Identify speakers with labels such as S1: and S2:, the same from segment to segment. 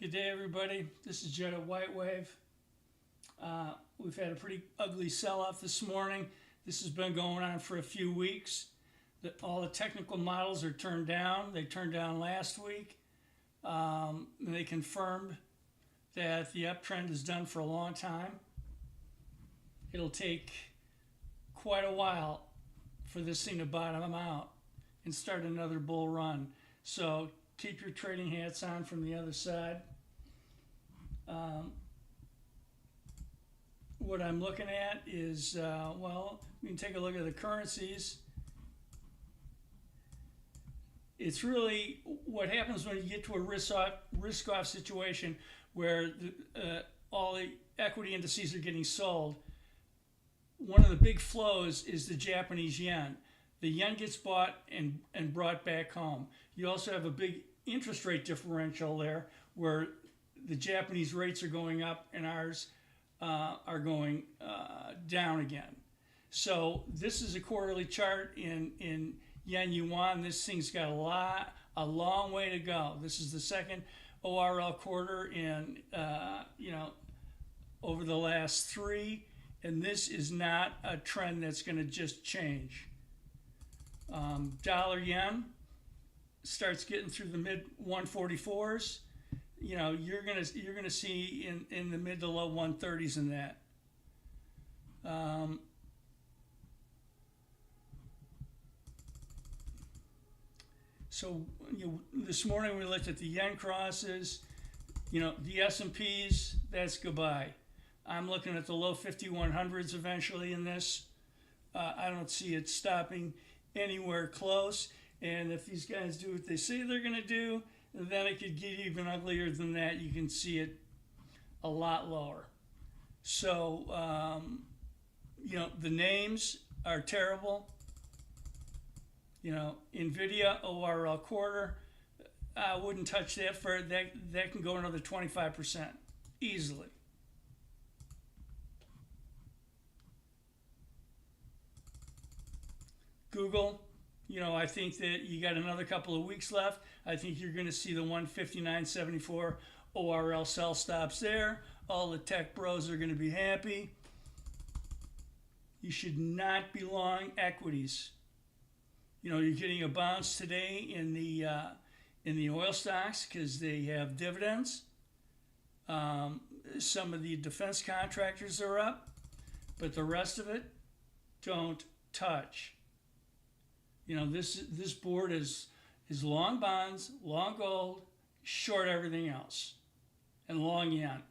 S1: Good day, everybody. This is Jed at White Wave. We've had a pretty ugly sell-off this morning. This has been going on for a few weeks. All the technical models are turned down. They turned down last week. They confirmed that the uptrend is done for a long time. It'll take quite a while for this thing to bottom out and start another bull run. So keep your trading hats on from the other side. What I'm looking at is, we can take a look at the currencies. It's really what happens when you get to a risk-off situation where all the equity indices are getting sold. One of the big flows is the Japanese yen. The yen gets bought and brought back home. You also have a big interest rate differential there where the Japanese rates are going up and ours are going down again. So this is a quarterly chart in yen yuan. This thing's got a long way to go. This is the second ORL quarter in over the last three, and this is not a trend that's going to just change. Dollar yen starts getting through the mid 144s. You're gonna see in the mid to low 130s in that. So this morning we looked at the yen crosses. The S&Ps, that's goodbye. I'm looking at the low 5100s eventually in this. I don't see it stopping anywhere close. And if these guys do what they say they're going to do, then it could get even uglier than that. You can see it a lot lower. So, the names are terrible. NVIDIA, ORL quarter, I wouldn't touch that for that can go another 25% easily. Google, I think that you got another couple of weeks left. I think you're going to see the 159.74 ORL sell stops there. All the tech bros are going to be happy. You should not be long equities. You're getting a bounce today in the oil stocks because they have dividends. Some of the defense contractors are up, but the rest of it, don't touch. This board is long bonds, long gold, short everything else, and long yen,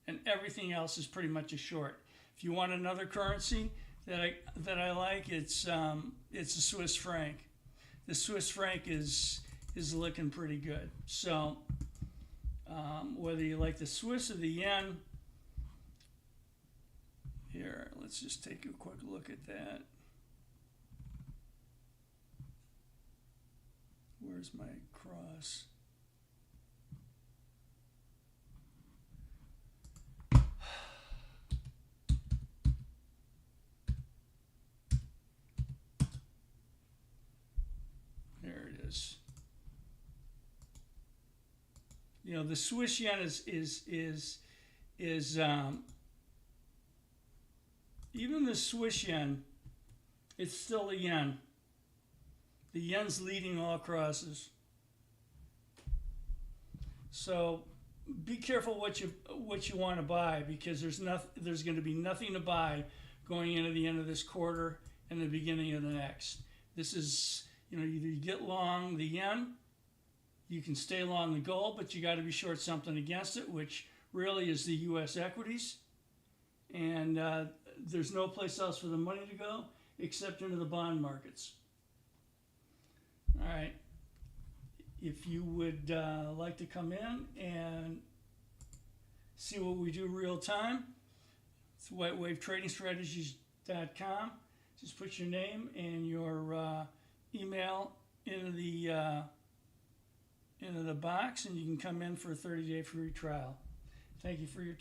S1: and everything else is pretty much a short. If you want another currency that I like, it's the Swiss franc. The Swiss franc is looking pretty good. So whether you like the Swiss or the yen, here, let's just take a quick look at that. Where's my cross? There it is. The Swiss yen is even the Swiss yen, it's still a yen. The yen's leading all crosses. So be careful what you want to buy, because there's going to be nothing to buy going into the end of this quarter and the beginning of the next. This is, either you get long the yen, you can stay long the gold, but you got to be short something against it, which really is the U.S. equities. And there's no place else for the money to go except into the bond markets. All right, if you would like to come in and see what we do real time, it's whitewavetradingstrategies.com. Just put your name and your email into the box, and you can come in for a 30-day free trial. Thank you for your time.